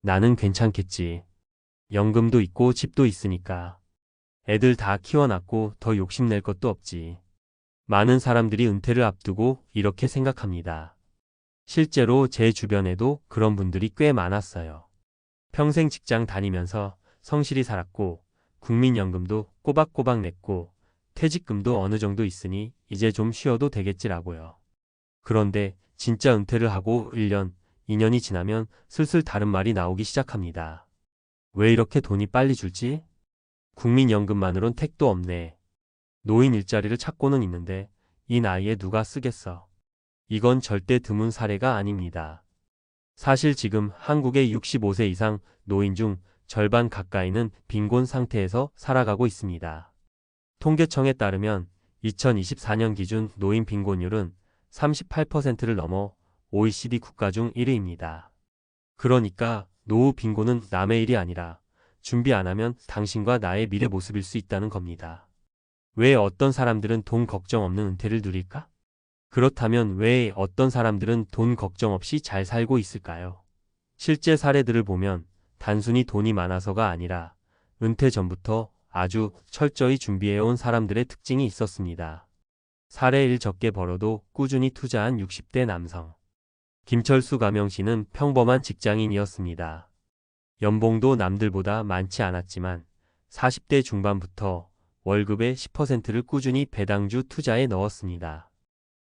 나는 괜찮겠지. 연금도 있고 집도 있으니까. 애들 다 키워놨고 더 욕심낼 것도 없지. 많은 사람들이 은퇴를 앞두고 이렇게 생각합니다. 실제로 제 주변에도 그런 분들이 꽤 많았어요. 평생 직장 다니면서 성실히 살았고 국민연금도 꼬박꼬박 냈고 퇴직금도 어느 정도 있으니 이제 좀 쉬어도 되겠지라고요. 그런데 진짜 은퇴를 하고 1년, 2년이 지나면 슬슬 다른 말이 나오기 시작합니다. 왜 이렇게 돈이 빨리 줄지? 국민연금만으론 택도 없네. 노인 일자리를 찾고는 있는데 이 나이에 누가 쓰겠어? 이건 절대 드문 사례가 아닙니다. 사실 지금 한국의 65세 이상 노인 중 절반 가까이는 빈곤 상태에서 살아가고 있습니다. 통계청에 따르면 2024년 기준 노인 빈곤율은 38%를 넘어 OECD 국가 중 1위입니다. 그러니까 노후 빈곤은 남의 일이 아니라 준비 안 하면 당신과 나의 미래 모습일 수 있다는 겁니다. 왜 어떤 사람들은 돈 걱정 없는 은퇴를 누릴까? 그렇다면 왜 어떤 사람들은 돈 걱정 없이 잘 살고 있을까요? 실제 사례들을 보면 단순히 돈이 많아서가 아니라 은퇴 전부터 아주 철저히 준비해온 사람들의 특징이 있었습니다. 사례 1 적게 벌어도 꾸준히 투자한 60대 남성. 김철수 가명씨는 평범한 직장인이었습니다. 연봉도 남들보다 많지 않았지만 40대 중반부터 월급의 10%를 꾸준히 배당주 투자에 넣었습니다.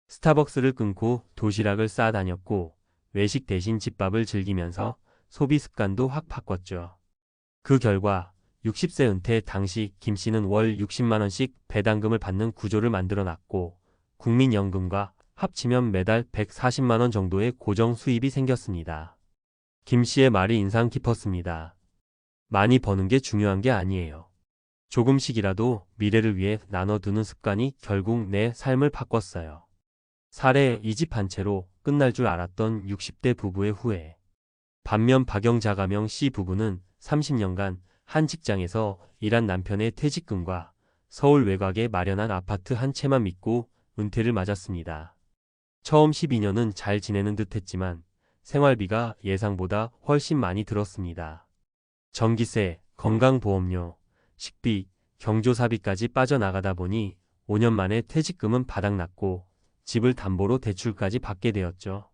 스타벅스를 끊고 도시락을 싸다녔고 외식 대신 집밥을 즐기면서 소비 습관도 확 바꿨죠. 그 결과 60세 은퇴 당시 김씨는 월 60만 원씩 배당금을 받는 구조를 만들어 놨고 국민연금과 합치면 매달 140만 원 정도의 고정 수입이 생겼습니다. 김씨의 말이 인상 깊었습니다. 많이 버는 게 중요한 게 아니에요. 조금씩이라도 미래를 위해 나눠두는 습관이 결국 내 삶을 바꿨어요. 사례 이 집 한 채로 끝날 줄 알았던 60대 부부의 후회. 반면 박영자가명 씨 부부는 30년간 한 직장에서 일한 남편의 퇴직금과 서울 외곽에 마련한 아파트 한 채만 믿고 은퇴를 맞았습니다. 처음 12년은 잘 지내는 듯 했지만 생활비가 예상보다 훨씬 많이 들었습니다. 전기세, 건강보험료, 식비, 경조사비까지 빠져나가다 보니 5년 만에 퇴직금은 바닥났고 집을 담보로 대출까지 받게 되었죠.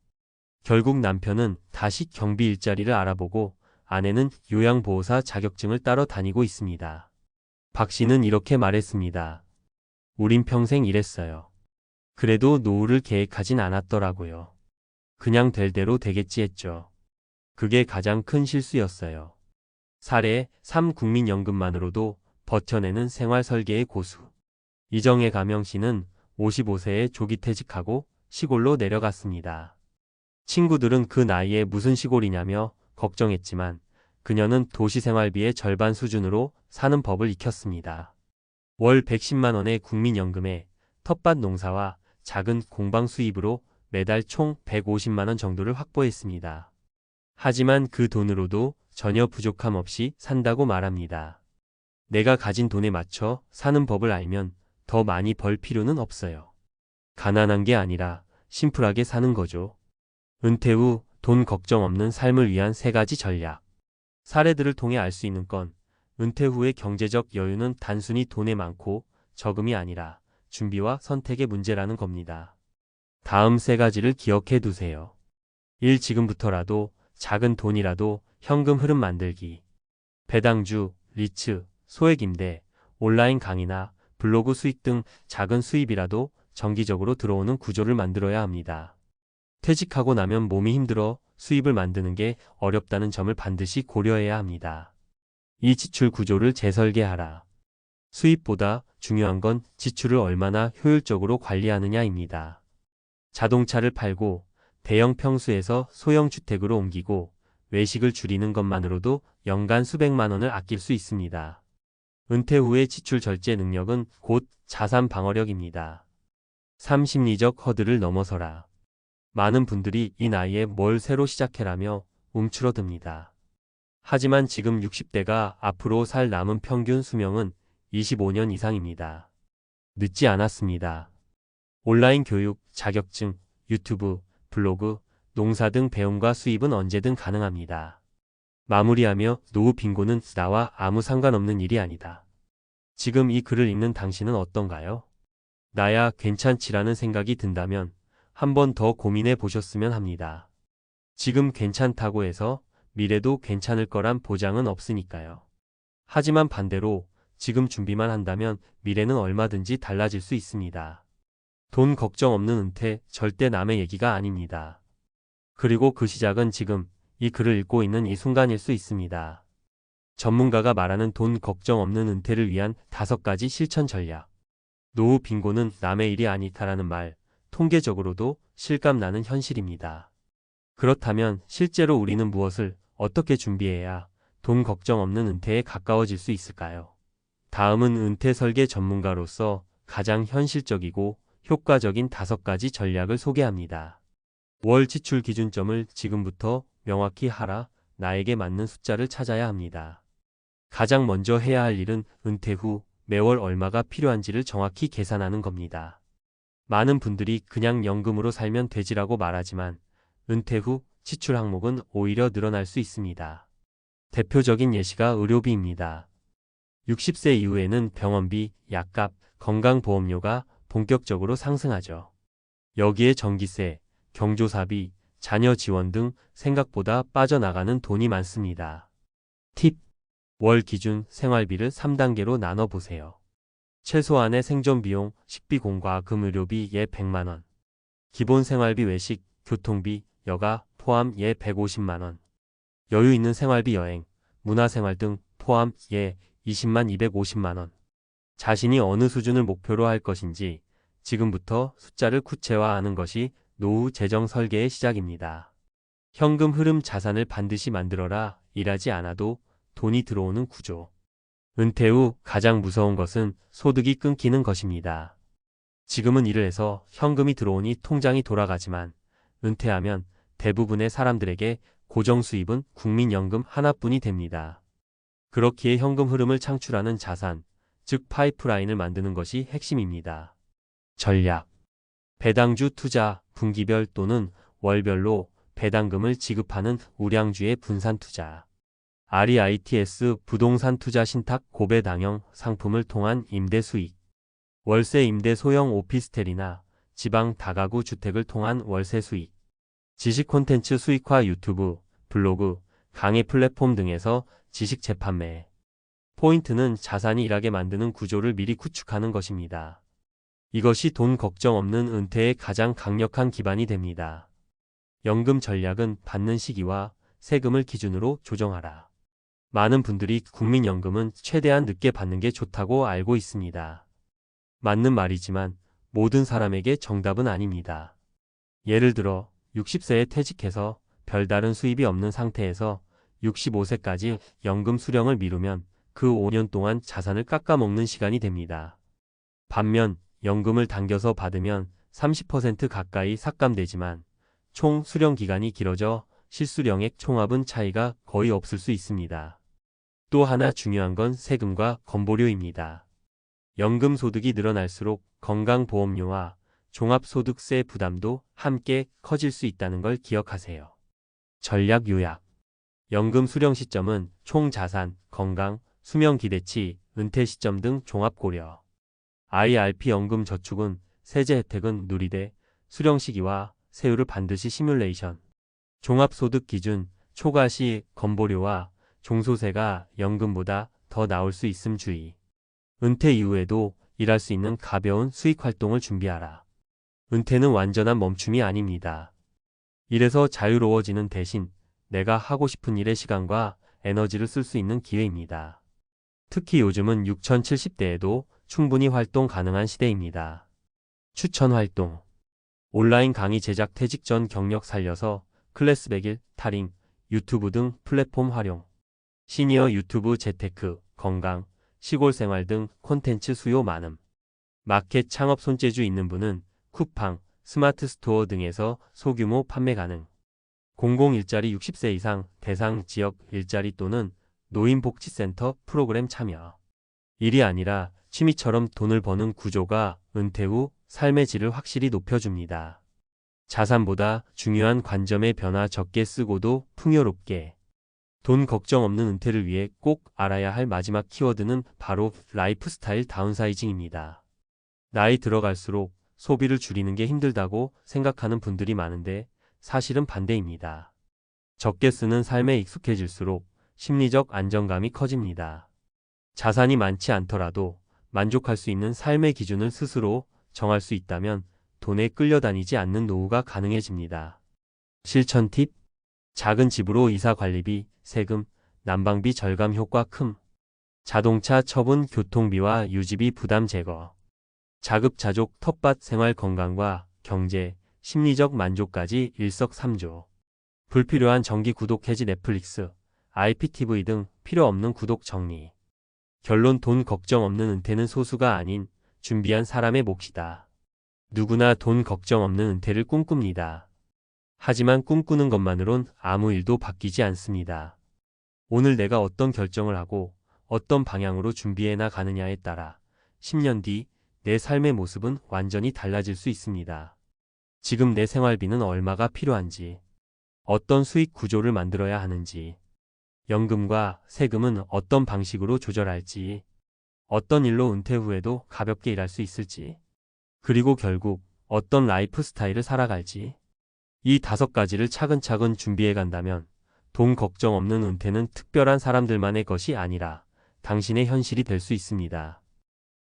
결국 남편은 다시 경비 일자리를 알아보고 아내는 요양보호사 자격증을 따러 다니고 있습니다. 박 씨는 이렇게 말했습니다. 우린 평생 일했어요. 그래도 노후를 계획하진 않았더라고요. 그냥 될 대로 되겠지 했죠. 그게 가장 큰 실수였어요. 사례 3 국민연금만으로도 버텨내는 생활 설계의 고수. 이정혜 가명 씨는 55세에 조기 퇴직하고 시골로 내려갔습니다. 친구들은 그 나이에 무슨 시골이냐며 걱정했지만 그녀는 도시 생활비의 절반 수준으로 사는 법을 익혔습니다. 월 110만 원의 국민연금에 텃밭 농사와 작은 공방 수입으로 매달 총 150만 원 정도를 확보했습니다. 하지만 그 돈으로도 전혀 부족함 없이 산다고 말합니다. 내가 가진 돈에 맞춰 사는 법을 알면 더 많이 벌 필요는 없어요. 가난한 게 아니라 심플하게 사는 거죠. 은퇴 후 돈 걱정 없는 삶을 위한 3가지 전략. 사례들을 통해 알 수 있는 건 은퇴 후의 경제적 여유는 단순히 돈에 많고 적음이 아니라 준비와 선택의 문제라는 겁니다. 다음 3가지를 기억해 두세요. 1. 지금부터라도 작은 돈이라도 현금 흐름 만들기. 배당주, 리츠, 소액 임대, 온라인 강의나 블로그 수익 등 작은 수입이라도 정기적으로 들어오는 구조를 만들어야 합니다. 퇴직하고 나면 몸이 힘들어 수입을 만드는 게 어렵다는 점을 반드시 고려해야 합니다. 이 지출 구조를 재설계하라. 수입보다 중요한 건 지출을 얼마나 효율적으로 관리하느냐입니다. 자동차를 팔고 대형 평수에서 소형 주택으로 옮기고 외식을 줄이는 것만으로도 연간 수백만 원을 아낄 수 있습니다. 은퇴 후의 지출 절제 능력은 곧 자산 방어력입니다. 3. 심리적 허들을 넘어서라. 많은 분들이 이 나이에 뭘 새로 시작해라며 움츠러듭니다. 하지만 지금 60대가 앞으로 살 남은 평균 수명은 25년 이상입니다. 늦지 않았습니다. 온라인 교육, 자격증, 유튜브, 블로그, 농사 등 배움과 수입은 언제든 가능합니다. 마무리하며 노후 빈곤은 나와 아무 상관없는 일이 아니다. 지금 이 글을 읽는 당신은 어떤가요? 나야 괜찮지라는 생각이 든다면 한 번 더 고민해 보셨으면 합니다. 지금 괜찮다고 해서 미래도 괜찮을 거란 보장은 없으니까요. 하지만 반대로 지금 준비만 한다면 미래는 얼마든지 달라질 수 있습니다. 돈 걱정 없는 은퇴 절대 남의 얘기가 아닙니다. 그리고 그 시작은 지금 이 글을 읽고 있는 이 순간일 수 있습니다. 전문가가 말하는 돈 걱정 없는 은퇴를 위한 5가지 실천 전략. 노후 빈곤은 남의 일이 아니다라는 말, 통계적으로도 실감나는 현실입니다. 그렇다면 실제로 우리는 무엇을 어떻게 준비해야 돈 걱정 없는 은퇴에 가까워질 수 있을까요? 다음은 은퇴 설계 전문가로서 가장 현실적이고 효과적인 5가지 전략을 소개합니다. 월 지출 기준점을 지금부터 명확히 하라. 나에게 맞는 숫자를 찾아야 합니다. 가장 먼저 해야 할 일은 은퇴 후 매월 얼마가 필요한지를 정확히 계산하는 겁니다. 많은 분들이 그냥 연금으로 살면 되지라고 말하지만 은퇴 후 지출 항목은 오히려 늘어날 수 있습니다. 대표적인 예시가 의료비입니다. 60세 이후에는 병원비, 약값, 건강보험료가 본격적으로 상승하죠. 여기에 전기세, 경조사비, 자녀 지원 등 생각보다 빠져나가는 돈이 많습니다. 팁! 월 기준 생활비를 3단계로 나눠보세요. 최소한의 생존비용, 식비, 공과금, 의료비 예 100만원. 기본 생활비, 외식, 교통비, 여가 포함 예 150만원. 여유 있는 생활비, 여행, 문화생활 등 포함 예 20만 250만원. 자신이 어느 수준을 목표로 할 것인지 지금부터 숫자를 구체화하는 것이 노후 재정 설계의 시작입니다. 현금 흐름 자산을 반드시 만들어라. 일하지 않아도 돈이 들어오는 구조. 은퇴 후 가장 무서운 것은 소득이 끊기는 것입니다. 지금은 일을 해서 현금이 들어오니 통장이 돌아가지만 은퇴하면 대부분의 사람들에게 고정 수입은 국민연금 하나뿐이 됩니다. 그렇기에 현금 흐름을 창출하는 자산, 즉 파이프라인을 만드는 것이 핵심입니다. 전략. 배당주 투자, 분기별 또는 월별로 배당금을 지급하는 우량주의 분산 투자. REITs 부동산 투자 신탁 고배당형 상품을 통한 임대 수익. 월세 임대 소형 오피스텔이나 지방 다가구 주택을 통한 월세 수익. 지식 콘텐츠 수익화 유튜브, 블로그, 강의 플랫폼 등에서 지식 재판매. 포인트는 자산이 일하게 만드는 구조를 미리 구축하는 것입니다. 이것이 돈 걱정 없는 은퇴의 가장 강력한 기반이 됩니다. 연금 전략은 받는 시기와 세금을 기준으로 조정하라. 많은 분들이 국민연금은 최대한 늦게 받는 게 좋다고 알고 있습니다. 맞는 말이지만 모든 사람에게 정답은 아닙니다. 예를 들어 60세에 퇴직해서 별다른 수입이 없는 상태에서 65세까지 연금 수령을 미루면 그 5년 동안 자산을 깎아먹는 시간이 됩니다. 반면 연금을 당겨서 받으면 30% 가까이 삭감되지만 총 수령 기간이 길어져 실수령액 총합은 차이가 거의 없을 수 있습니다. 또 하나 중요한 건 세금과 건보료입니다. 연금 소득이 늘어날수록 건강보험료와 종합소득세 부담도 함께 커질 수 있다는 걸 기억하세요. 전략 요약. 연금 수령 시점은 총 자산, 건강, 수명 기대치, 은퇴 시점 등 종합 고려. IRP 연금 저축은 세제 혜택은 누리되 수령 시기와 세율을 반드시 시뮬레이션. 종합소득 기준, 초과 시 건보료와 종소세가 연금보다 더 나올 수 있음 주의. 은퇴 이후에도 일할 수 있는 가벼운 수익 활동을 준비하라. 은퇴는 완전한 멈춤이 아닙니다. 일에서 자유로워지는 대신 내가 하고 싶은 일에 시간과 에너지를 쓸 수 있는 기회입니다. 특히 요즘은 6070대에도 충분히 활동 가능한 시대입니다. 추천 활동. 온라인 강의 제작, 퇴직 전 경력 살려서 클래스 100일, 타링, 유튜브 등 플랫폼 활용. 시니어 유튜브 재테크, 건강, 시골 생활 등 콘텐츠 수요 많음. 마켓 창업 손재주 있는 분은 쿠팡, 스마트 스토어 등에서 소규모 판매 가능. 공공 일자리 60세 이상 대상 지역 일자리 또는 노인복지센터 프로그램 참여. 일이 아니라 취미처럼 돈을 버는 구조가 은퇴 후 삶의 질을 확실히 높여줍니다. 자산보다 중요한 관점의 변화 적게 쓰고도 풍요롭게. 돈 걱정 없는 은퇴를 위해 꼭 알아야 할 마지막 키워드는 바로 라이프 스타일 다운사이징입니다. 나이 들어갈수록 소비를 줄이는 게 힘들다고 생각하는 분들이 많은데 사실은 반대입니다. 적게 쓰는 삶에 익숙해질수록 심리적 안정감이 커집니다. 자산이 많지 않더라도 만족할 수 있는 삶의 기준을 스스로 정할 수 있다면 돈에 끌려다니지 않는 노후가 가능해집니다. 실천 팁: 작은 집으로 이사 관리비, 세금, 난방비 절감 효과 큼. 자동차 처분 교통비와 유지비 부담 제거. 자급자족 텃밭 생활 건강과 경제, 심리적 만족까지 일석삼조. 불필요한 정기 구독 해지 넷플릭스, IPTV 등 필요 없는 구독 정리. 결론: 돈 걱정 없는 은퇴는 소수가 아닌 준비한 사람의 몫이다. 누구나 돈 걱정 없는 은퇴를 꿈꿉니다. 하지만 꿈꾸는 것만으론 아무 일도 바뀌지 않습니다. 오늘 내가 어떤 결정을 하고 어떤 방향으로 준비해 나가느냐에 따라 10년 뒤 내 삶의 모습은 완전히 달라질 수 있습니다. 지금 내 생활비는 얼마가 필요한지, 어떤 수익 구조를 만들어야 하는지, 연금과 세금은 어떤 방식으로 조절할지, 어떤 일로 은퇴 후에도 가볍게 일할 수 있을지, 그리고 결국 어떤 라이프 스타일을 살아갈지, 이 5가지를 차근차근 준비해 간다면 돈 걱정 없는 은퇴는 특별한 사람들만의 것이 아니라 당신의 현실이 될 수 있습니다.